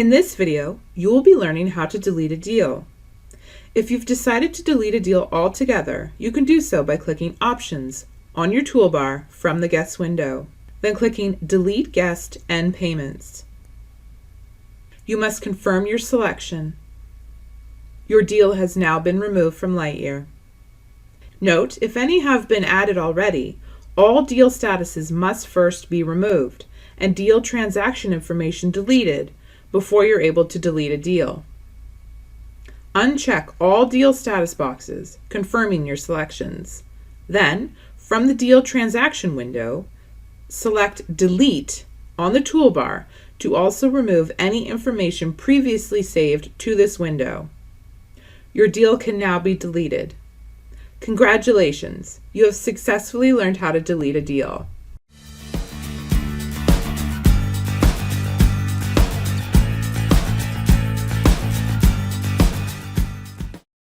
In this video, you will be learning how to delete a deal. If you've decided to delete a deal altogether, you can do so by clicking Options on your toolbar from the Guest window, then clicking Delete Guest and Payments. You must confirm your selection. Your deal has now been removed from LightYear. Note, if any have been added already, all deal statuses must first be removed and deal transaction information deleted before you're able to delete a deal. Uncheck all deal status boxes, confirming your selections. Then, from the Deal Transaction window, select Delete on the toolbar to also remove any information previously saved to this window. Your deal can now be deleted. Congratulations! You have successfully learned how to delete a deal.